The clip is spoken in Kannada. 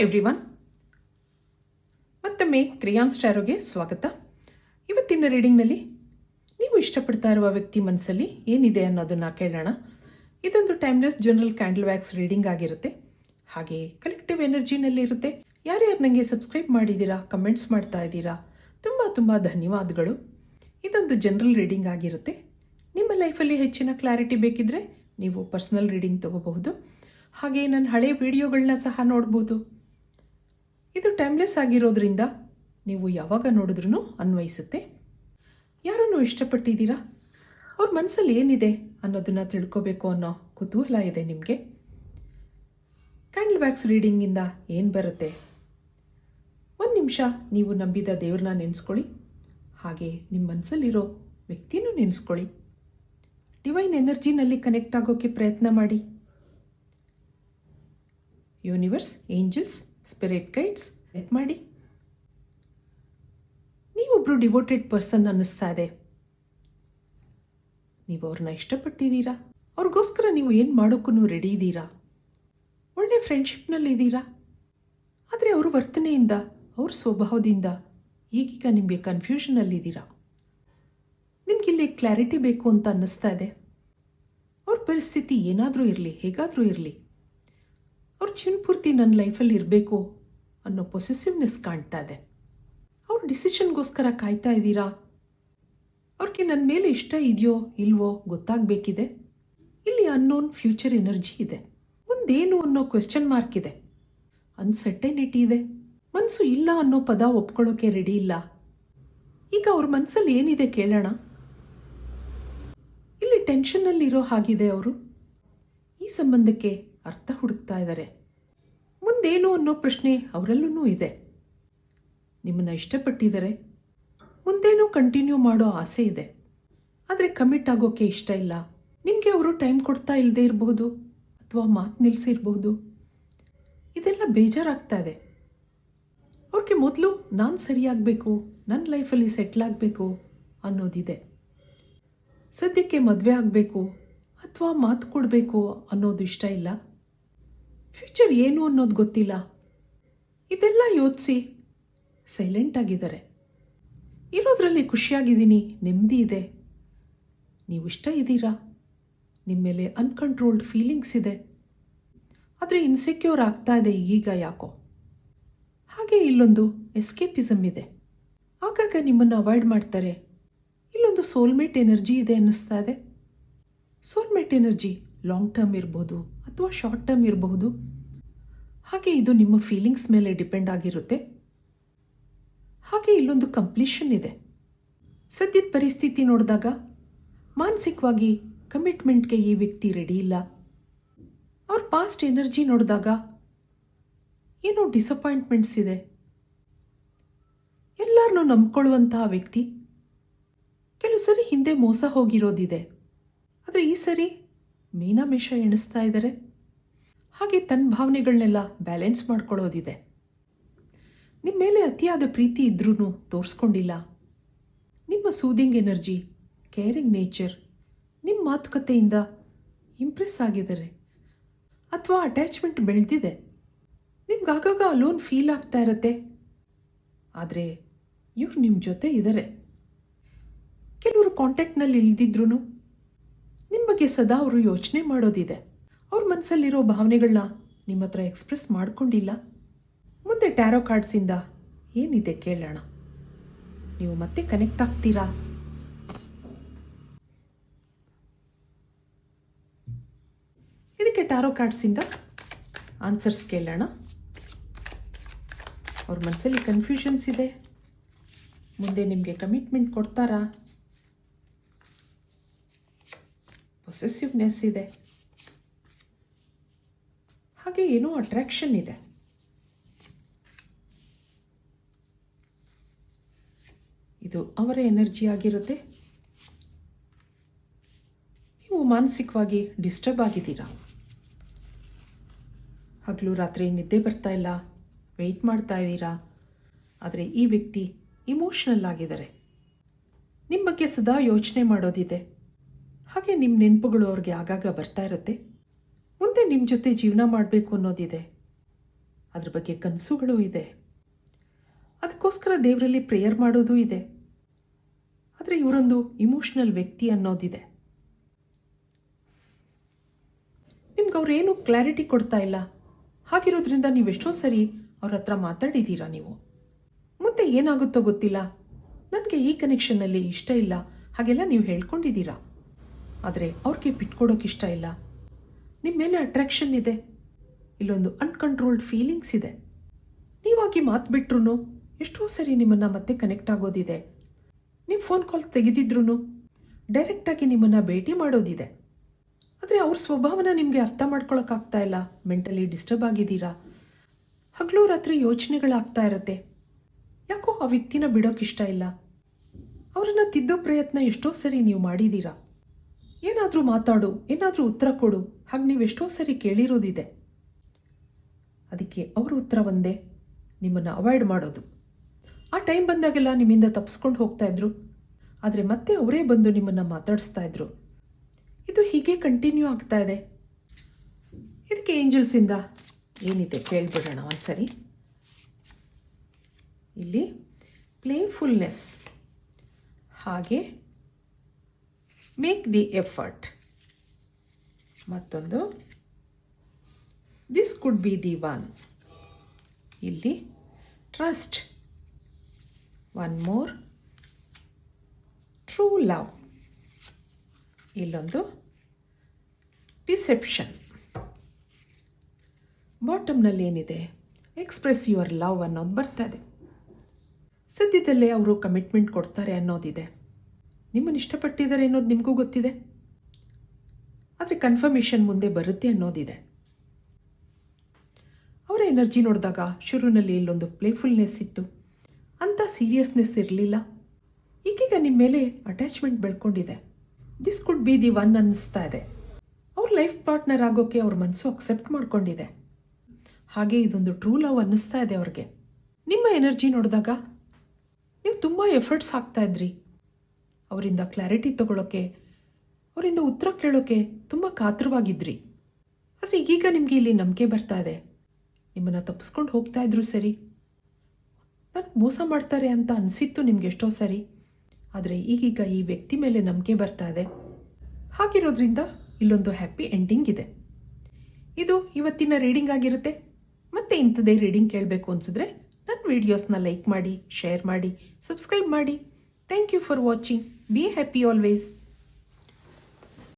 ಹಾಯ್ ಎವ್ರಿವನ್, ಮತ್ತೊಮ್ಮೆ ಕ್ರಿಯಾನ್ಸ್ ಟ್ಯಾರೋಗೆ ಸ್ವಾಗತ. ಇವತ್ತಿನ ರೀಡಿಂಗ್ನಲ್ಲಿ ನೀವು ಇಷ್ಟಪಡ್ತಾ ಇರುವ ವ್ಯಕ್ತಿ ಮನಸ್ಸಲ್ಲಿ ಏನಿದೆ ಅನ್ನೋದನ್ನು ಕೇಳೋಣ. ಇದೊಂದು timeless general candle wax reading ಆಗಿರುತ್ತೆ, ಹಾಗೆ ಕಲೆಕ್ಟಿವ್ ಎನರ್ಜಿನಲ್ಲಿ ಇರುತ್ತೆ. ಯಾರ್ಯಾರು ನನಗೆ ಸಬ್ಸ್ಕ್ರೈಬ್ ಮಾಡಿದ್ದೀರಾ, ಕಮೆಂಟ್ಸ್ ಮಾಡ್ತಾ ಇದ್ದೀರಾ, ತುಂಬ ಧನ್ಯವಾದಗಳು. ಇದೊಂದು ಜನರಲ್ ರೀಡಿಂಗ್ ಆಗಿರುತ್ತೆ. ನಿಮ್ಮ ಲೈಫಲ್ಲಿ ಹೆಚ್ಚಿನ ಕ್ಲಾರಿಟಿ ಬೇಕಿದ್ರೆ ನೀವು ಪರ್ಸನಲ್ ರೀಡಿಂಗ್ ತಗೋಬಹುದು. ಹಾಗೆ ನನ್ನ ಹಳೆ ವಿಡಿಯೋಗಳನ್ನ ಸಹ ನೋಡ್ಬೋದು. ಇದು ಟೈಮ್ಲೆಸ್ ಆಗಿರೋದ್ರಿಂದ ನೀವು ಯಾವಾಗ ನೋಡಿದ್ರೂ ಅನ್ವಯಿಸುತ್ತೆ. ಯಾರನ್ನು ಇಷ್ಟಪಟ್ಟಿದ್ದೀರಾ, ಅವ್ರ ಮನಸ್ಸಲ್ಲಿ ಏನಿದೆ ಅನ್ನೋದನ್ನು ತಿಳ್ಕೋಬೇಕು ಅನ್ನೋ ಕುತೂಹಲ ಇದೆ ನಿಮಗೆ. ಕ್ಯಾಂಡಲ್ ವ್ಯಾಕ್ಸ್ ರೀಡಿಂಗಿಂದ ಏನು ಬರುತ್ತೆ, ಒಂದು ನಿಮಿಷ ನೀವು ನಂಬಿದ ದೇವ್ರನ್ನ ನೆನೆಸ್ಕೊಳ್ಳಿ, ಹಾಗೆ ನಿಮ್ಮ ಮನಸ್ಸಲ್ಲಿರೋ ವ್ಯಕ್ತಿನೂ ನೆನೆಸ್ಕೊಳ್ಳಿ. ಡಿವೈನ್ ಎನರ್ಜಿನಲ್ಲಿ ಕನೆಕ್ಟ್ ಆಗೋಕ್ಕೆ ಪ್ರಯತ್ನ ಮಾಡಿ. Universe, angels, spirit guides help ಮಾಡಿ. ನೀವೊಬ್ಬರು ಡಿವೋಟೆಡ್ ಪರ್ಸನ್ ಅನ್ನಿಸ್ತಾ ಇದೆ. ನೀವು ಅವ್ರನ್ನ ಇಷ್ಟಪಟ್ಟಿದ್ದೀರಾ, ಅವ್ರಿಗೋಸ್ಕರ ನೀವು ಏನು ಮಾಡೋಕ್ಕೂ ರೆಡಿ ಇದ್ದೀರಾ, ಒಳ್ಳೆ ಫ್ರೆಂಡ್ಶಿಪ್ನಲ್ಲಿ ಇದ್ದೀರಾ. ಆದರೆ ಅವ್ರ ವರ್ತನೆಯಿಂದ, ಅವ್ರ ಸ್ವಭಾವದಿಂದ ಈಗೀಗ ನಿಮಗೆ ಕನ್ಫ್ಯೂಷನಲ್ಲಿದ್ದೀರಾ. ನಿಮಗಿಲ್ಲಿ ಕ್ಲಾರಿಟಿ ಬೇಕು ಅಂತ ಅನ್ನಿಸ್ತಾ ಇದೆ. ಅವ್ರ ಪರಿಸ್ಥಿತಿ ಏನಾದರೂ ಇರಲಿ, ಹೇಗಾದರೂ ಇರಲಿ, ಅವ್ರ ಜೀವನ ಪೂರ್ತಿ ನನ್ನ ಲೈಫಲ್ಲಿ ಇರಬೇಕು ಅನ್ನೋ ಪೊಸೆಸಿವ್ನೆಸ್ ಕಾಣ್ತಾ ಇದೆ. ಅವ್ರ ಡಿಸಿಷನ್ಗೋಸ್ಕರ ಕಾಯ್ತಾ ಇದ್ದೀರಾ. ಅವ್ರಿಗೆ ನನ್ನ ಮೇಲೆ ಇಷ್ಟ ಇದೆಯೋ ಇಲ್ವೋ ಗೊತ್ತಾಗಬೇಕಿದೆ. ಇಲ್ಲಿ ಅನ್ನೋನ್ ಫ್ಯೂಚರ್ ಎನರ್ಜಿ ಇದೆ. ಮುಂದೇನು ಅನ್ನೋ ಕ್ವೆಶ್ಚನ್ ಮಾರ್ಕ್ ಇದೆ. ಅನ್ಸರ್ಟೈನಿಟಿ ಇದೆ. ಮನಸ್ಸು ಇಲ್ಲ ಅನ್ನೋ ಪದ ಒಪ್ಕೊಳ್ಳೋಕೆ ರೆಡಿ ಇಲ್ಲ. ಈಗ ಅವ್ರ ಮನಸ್ಸಲ್ಲಿ ಏನಿದೆ ಕೇಳೋಣ. ಇಲ್ಲಿ ಟೆನ್ಷನ್ನಲ್ಲಿರೋ ಹಾಗಿದೆ. ಅವರು ಈ ಸಂಬಂಧಕ್ಕೆ ಅರ್ಥ ಹುಡುಕ್ತಾ ಇದ್ದಾರೆ. ಮುಂದೇನು ಅನ್ನೋ ಪ್ರಶ್ನೆ ಅವರಲ್ಲೂ ಇದೆ. ನಿಮ್ಮನ್ನು ಇಷ್ಟಪಟ್ಟಿದ್ದಾರೆ, ಮುಂದೇನೂ ಕಂಟಿನ್ಯೂ ಮಾಡೋ ಆಸೆ ಇದೆ. ಆದರೆ ಕಮಿಟ್ ಆಗೋಕ್ಕೆ ಇಷ್ಟ ಇಲ್ಲ. ನಿಮಗೆ ಅವರು ಟೈಮ್ ಕೊಡ್ತಾ ಇಲ್ಲದೆ ಇರಬಹುದು, ಅಥವಾ ಮಾತು ನಿಲ್ಲಿಸಿರ್ಬಹುದು. ಇದೆಲ್ಲ ಬೇಜಾರಾಗ್ತಾ ಇದೆ. ಅವ್ರಿಗೆ ಮೊದಲು ನಾನು ಸರಿಯಾಗಬೇಕು, ನನ್ನ ಲೈಫಲ್ಲಿ ಸೆಟ್ಲ್ ಆಗಬೇಕು ಅನ್ನೋದಿದೆ. ಸದ್ಯಕ್ಕೆ ಮದುವೆ ಆಗಬೇಕು ಅಥವಾ ಮಾತು ಕೊಡಬೇಕು ಅನ್ನೋದು ಇಷ್ಟ ಇಲ್ಲ. ಫ್ಯೂಚರ್ ಏನು ಅನ್ನೋದು ಗೊತ್ತಿಲ್ಲ. ಇದೆಲ್ಲ ಯೋಚಿಸಿ ಸೈಲೆಂಟ್ ಆಗಿದ್ದಾರೆ. ಇರೋದ್ರಲ್ಲಿ ಖುಷಿಯಾಗಿದ್ದೀನಿ, ನೆಮ್ಮದಿ ಇದೆ. ನೀವು ಇಷ್ಟ ಇದ್ದೀರಾ, ನಿಮ್ಮ ಮೇಲೆ ಅನ್ಕಂಟ್ರೋಲ್ಡ್ ಫೀಲಿಂಗ್ಸ್ ಇದೆ. ಆದರೆ ಇನ್ಸೆಕ್ಯೂರ್ ಆಗ್ತಾ ಇದೆ ಈಗೀಗ ಯಾಕೋ. ಹಾಗೆ ಇಲ್ಲೊಂದು ಎಸ್ಕೇಪಿಸಮ್ ಇದೆ. ಆಗಾಗ ನಿಮ್ಮನ್ನು ಅವಾಯ್ಡ್ ಮಾಡ್ತಾರೆ. ಇಲ್ಲೊಂದು ಸೋಲ್ಮೇಟ್ ಎನರ್ಜಿ ಇದೆ ಅನ್ನಿಸ್ತಾ ಇದೆ. ಸೋಲ್ಮೇಟ್ ಎನರ್ಜಿ ಲಾಂಗ್ ಟರ್ಮ್ ಇರ್ಬೋದು ಅಥವಾ ಶಾರ್ಟ್ ಟರ್ಮ್ ಇರಬಹುದು. ಹಾಗೆ ಇದು ನಿಮ್ಮ ಫೀಲಿಂಗ್ಸ್ ಮೇಲೆ ಡಿಪೆಂಡ್ ಆಗಿರುತ್ತೆ. ಹಾಗೆ ಇಲ್ಲೊಂದು ಕಂಪ್ಲೀಷನ್ ಇದೆ. ಸದ್ಯದ ಪರಿಸ್ಥಿತಿ ನೋಡಿದಾಗ ಮಾನಸಿಕವಾಗಿ ಕಮಿಟ್ಮೆಂಟ್ಗೆ ಈ ವ್ಯಕ್ತಿ ರೆಡಿ ಇಲ್ಲ. ಅವ್ರ ಪಾಸ್ಟ್ ಎನರ್ಜಿ ನೋಡಿದಾಗ ಏನೋ ಡಿಸಪಾಯಿಂಟ್ಮೆಂಟ್ಸ್ ಇದೆ. ಎಲ್ಲರನ್ನೂ ನಂಬ್ಕೊಳ್ಳುವಂತಹ ವ್ಯಕ್ತಿ. ಕೆಲವು ಸರಿ ಹಿಂದೆ ಮೋಸ ಹೋಗಿರೋದಿದೆ. ಆದರೆ ಈ ಸರಿ ಮೀನಾಮೇಷ ಎಣಿಸ್ತಾ ಇದ್ದಾರೆ. ಹಾಗೆ ತನ್ನ ಭಾವನೆಗಳನ್ನೆಲ್ಲ ಬ್ಯಾಲೆನ್ಸ್ ಮಾಡ್ಕೊಳ್ಳೋದಿದೆ. ನಿಮ್ಮ ಮೇಲೆ ಅತಿಯಾದ ಪ್ರೀತಿ ಇದ್ರೂ ತೋರಿಸ್ಕೊಂಡಿಲ್ಲ. ನಿಮ್ಮ ಸೂದಿಂಗ್ ಎನರ್ಜಿ, ಕೇರಿಂಗ್ ನೇಚರ್, ನಿಮ್ಮ ಮಾತುಕತೆಯಿಂದ ಇಂಪ್ರೆಸ್ ಆಗಿದ್ದಾರೆ ಅಥವಾ ಅಟ್ಯಾಚ್ಮೆಂಟ್ ಬೆಳೆದಿದೆ. ನಿಮ್ಗಾಗಾಗ ಅಲೋನ್ ಫೀಲ್ ಆಗ್ತಾ ಇರುತ್ತೆ. ಆದರೆ ಇವ್ರು ನಿಮ್ಮ ಜೊತೆ ಇದ್ದಾರೆ. ಕೆಲವರು ಕಾಂಟ್ಯಾಕ್ಟ್ನಲ್ಲಿ ಇಲ್ದಿದ್ರೂ ನಿಮ್ಮ ಬಗ್ಗೆ ಸದಾ ಅವರು ಯೋಚನೆ ಮಾಡೋದಿದೆ. ಅವ್ರ ಮನಸ್ಸಲ್ಲಿರೋ ಭಾವನೆಗಳನ್ನ ನಿಮ್ಮ ಹತ್ರ ಎಕ್ಸ್ಪ್ರೆಸ್ ಮಾಡ್ಕೊಂಡಿಲ್ಲ. ಮುಂದೆ ಟ್ಯಾರೋ ಕಾರ್ಡ್ಸಿಂದ ಏನಿದೆ ಕೇಳೋಣ. ನೀವು ಮತ್ತೆ ಕನೆಕ್ಟ್ ಆಗ್ತೀರಾ? ಇದಕ್ಕೆ ಟ್ಯಾರೋ ಕಾರ್ಡ್ಸಿಂದ ಆನ್ಸರ್ಸ್ ಕೇಳೋಣ. ಅವ್ರ ಮನಸ್ಸಲ್ಲಿ ಕನ್ಫ್ಯೂಷನ್ಸ್ ಇದೆ. ಮುಂದೆ ನಿಮಗೆ ಕಮಿಟ್ಮೆಂಟ್ ಕೊಡ್ತಾರಾ? ಪೊಸೆಸಿವ್ನೆಸ್ ಇದೆ. ಹಾಗೆ ಏನೋ ಅಟ್ರಾಕ್ಷನ್ ಇದೆ. ಇದು ಅವರ ಎನರ್ಜಿ ಆಗಿರುತ್ತೆ. ನೀವು ಮಾನಸಿಕವಾಗಿ ಡಿಸ್ಟರ್ಬ್ ಆಗಿದ್ದೀರಾ. ಹಗಲು ರಾತ್ರಿ ನಿದ್ದೆ ಬರ್ತಾ ಇಲ್ಲ, ವೆಯ್ಟ್ ಮಾಡ್ತಾ ಇದ್ದೀರಾ. ಆದರೆ ಈ ವ್ಯಕ್ತಿ ಇಮೋಷ್ನಲ್ ಆಗಿದ್ದಾರೆ. ನಿಮ್ಮ ಬಗ್ಗೆ ಸದಾ ಯೋಚನೆ ಮಾಡೋದಿದೆ. ಹಾಗೆ ನಿಮ್ಮ ನೆನಪುಗಳು ಅವ್ರಿಗೆ ಆಗಾಗ ಬರ್ತಾ ಇರುತ್ತೆ. ಮುಂದೆ ನಿಮ್ಮ ಜೊತೆ ಜೀವನ ಮಾಡಬೇಕು ಅನ್ನೋದಿದೆ. ಅದ್ರ ಬಗ್ಗೆ ಕನಸುಗಳು ಇದೆ. ಅದಕ್ಕೋಸ್ಕರ ದೇವರಲ್ಲಿ ಪ್ರೇಯರ್ ಮಾಡೋದು ಇದೆ. ಆದರೆ ಇವರೊಂದು ಇಮೋಷ್ನಲ್ ವ್ಯಕ್ತಿ ಅನ್ನೋದಿದೆ. ನಿಮ್ಗೆ ಅವ್ರೇನು ಕ್ಲಾರಿಟಿ ಕೊಡ್ತಾ ಇಲ್ಲ. ಹಾಗಿರೋದ್ರಿಂದ ನೀವೆಷ್ಟೋ ಸರಿ ಅವ್ರ ಹತ್ರ ಮಾತಾಡಿದ್ದೀರಾ. ನೀವು ಮುಂದೆ ಏನಾಗುತ್ತೋ ಗೊತ್ತಿಲ್ಲ, ನನಗೆ ಈ ಕನೆಕ್ಷನ್ನಲ್ಲಿ ಇಷ್ಟ ಇಲ್ಲ ಹಾಗೆಲ್ಲ ನೀವು ಹೇಳ್ಕೊಂಡಿದ್ದೀರಾ. ಆದರೆ ಅವ್ರಿಗೆ ಬಿಟ್ಕೊಡೋಕೆ ಇಷ್ಟ ಇಲ್ಲ. ನಿಮ್ಮ ಮೇಲೆ ಅಟ್ರಾಕ್ಷನ್ ಇದೆ. ಇಲ್ಲೊಂದು ಅನ್ಕಂಟ್ರೋಲ್ಡ್ ಫೀಲಿಂಗ್ಸ್ ಇದೆ. ನೀವಾಗಿ ಮಾತು ಬಿಟ್ರು ಎಷ್ಟೋ ಸರಿ ನಿಮ್ಮನ್ನು ಮತ್ತೆ ಕನೆಕ್ಟ್ ಆಗೋದಿದೆ. ನೀವು ಫೋನ್ ಕಾಲ್ ತೆಗೆದಿದ್ರು ಡೈರೆಕ್ಟಾಗಿ ನಿಮ್ಮನ್ನು ಭೇಟಿ ಮಾಡೋದಿದೆ. ಆದರೆ ಅವ್ರ ಸ್ವಭಾವನ ನಿಮಗೆ ಅರ್ಥ ಮಾಡ್ಕೊಳಕ್ಕಾಗ್ತಾ ಇಲ್ಲ. ಮೆಂಟಲಿ ಡಿಸ್ಟರ್ಬ್ ಆಗಿದ್ದೀರಾ. ಹಗಲು ರಾತ್ರಿ ಯೋಚನೆಗಳಾಗ್ತಾ ಇರುತ್ತೆ. ಯಾಕೋ ಆ ವ್ಯಕ್ತಿನ ಬಿಡೋಕ್ಕಿಷ್ಟ ಇಲ್ಲ. ಅವರನ್ನು ತಿದ್ದೋ ಪ್ರಯತ್ನ ಎಷ್ಟೋ ಸರಿ ನೀವು ಮಾಡಿದ್ದೀರಾ. ಏನಾದರೂ ಮಾತಾಡು, ಏನಾದರೂ ಉತ್ತರ ಕೊಡು, ಹಾಗೆ ನೀವು ಎಷ್ಟೋ ಸರಿ ಕೇಳಿರೋದಿದೆ. ಅದಕ್ಕೆ ಅವ್ರ ಉತ್ತರ ಒಂದೇ, ನಿಮ್ಮನ್ನು ಅವಾಯ್ಡ್ ಮಾಡೋದು. ಆ ಟೈಮ್ ಬಂದಾಗೆಲ್ಲ ನಿಮ್ಮಿಂದ ತಪ್ಪಿಸ್ಕೊಂಡು ಹೋಗ್ತಾ ಇದ್ರು. ಆದರೆ ಮತ್ತೆ ಅವರೇ ಬಂದು ನಿಮ್ಮನ್ನು ಮಾತಾಡಿಸ್ತಾ ಇದ್ರು. ಇದು ಹೀಗೆ ಕಂಟಿನ್ಯೂ ಆಗ್ತಾ ಇದೆ. ಇದಕ್ಕೆ ಏಂಜಲ್ಸಿಂದ ಏನಿದೆ ಕೇಳ್ಬಿಡೋಣ ಒಂದ್ಸರಿ. ಇಲ್ಲಿ ಪ್ಲೇಫುಲ್ನೆಸ್, ಹಾಗೆ ಮೇಕ್ ದಿ ಎಫರ್ಟ್, ಮತ್ತೊಂದು this could be the one. ಇಲ್ಲಿ trust, one more true love, ಇಲ್ಲೊಂದು ಡಿಸೆಪ್ಷನ್. ಬಾಟಮ್ನಲ್ಲಿ ಏನಿದೆ, ಎಕ್ಸ್ಪ್ರೆಸ್ ಯುವರ್ ಲವ್ ಅನ್ನೋದು ಬರ್ತಾ ಇದೆ. ಸದ್ಯದಲ್ಲೇ ಅವರು ಕಮಿಟ್ಮೆಂಟ್ ಕೊಡ್ತಾರೆ ಅನ್ನೋದಿದೆ. ನಿಮ್ಮನ್ನು ಇಷ್ಟಪಟ್ಟಿದ್ದಾರೆ ಅನ್ನೋದು ನಿಮಗೂ ಗೊತ್ತಿದೆ. ಆದರೆ ಕನ್ಫರ್ಮೇಷನ್ ಮುಂದೆ ಬರುತ್ತೆ ಅನ್ನೋದಿದೆ. ಅವರ ಎನರ್ಜಿ ನೋಡಿದಾಗ ಶುರುವಿನಲ್ಲಿ ಇಲ್ಲೊಂದು ಪ್ಲೇಫುಲ್ನೆಸ್ ಇತ್ತು, ಅಂಥ ಸೀರಿಯಸ್ನೆಸ್ ಇರಲಿಲ್ಲ. ಈಗೀಗ ನಿಮ್ಮ ಮೇಲೆ ಅಟ್ಯಾಚ್ಮೆಂಟ್ ಬೆಳ್ಕೊಂಡಿದೆ. This could be the one ಅನ್ನಿಸ್ತಾ ಇದೆ. ಅವ್ರ ಲೈಫ್ ಪಾರ್ಟ್ನರ್ ಆಗೋಕ್ಕೆ ಅವ್ರ ಮನಸ್ಸು ಅಕ್ಸೆಪ್ಟ್ ಮಾಡ್ಕೊಂಡಿದೆ. ಹಾಗೆ ಇದೊಂದು ಟ್ರೂ ಲವ್ ಅನ್ನಿಸ್ತಾ ಇದೆ ಅವ್ರಿಗೆ. ನಿಮ್ಮ ಎನರ್ಜಿ ನೋಡಿದಾಗ ನೀವು ತುಂಬ ಎಫರ್ಟ್ಸ್ ಹಾಕ್ತಾ ಇದ್ರಿ. ಅವರಿಂದ ಕ್ಲಾರಿಟಿ ತಗೊಳ್ಳೋಕ್ಕೆ, ಅವರಿಂದ ಉತ್ತರ ಕೇಳೋಕ್ಕೆ ತುಂಬ ಕಾತರವಾಗಿದ್ರಿ. ಆದರೆ ಈಗೀಗ ನಿಮಗೆ ಇಲ್ಲಿ ನಂಬಿಕೆ ಬರ್ತಾ ಇದೆ. ನಿಮ್ಮನ್ನು ತಪ್ಪಿಸ್ಕೊಂಡು ಹೋಗ್ತಾ ಇದ್ರು ಸರಿ, ನನಗೆ ಮೋಸ ಮಾಡ್ತಾರೆ ಅಂತ ಅನಿಸಿತ್ತು ನಿಮ್ಗೆ ಎಷ್ಟೋ ಸರಿ. ಆದರೆ ಈಗೀಗ ಈ ವ್ಯಕ್ತಿ ಮೇಲೆ ನಂಬಿಕೆ ಬರ್ತಾ ಇದೆ. ಹಾಗಿರೋದ್ರಿಂದ ಇಲ್ಲೊಂದು ಹ್ಯಾಪಿ ಎಂಡಿಂಗ್ ಇದೆ. ಇದು ಇವತ್ತಿನ ರೀಡಿಂಗ್ ಆಗಿರುತ್ತೆ. ಮತ್ತೆ ಇಂಥದ್ದೇ ರೀಡಿಂಗ್ ಕೇಳಬೇಕು ಅನಿಸಿದ್ರೆ ನನ್ನ ವೀಡಿಯೋಸ್ನ ಲೈಕ್ ಮಾಡಿ, ಶೇರ್ ಮಾಡಿ, ಸಬ್ಸ್ಕ್ರೈಬ್ ಮಾಡಿ. Thank you for watching. Be happy always.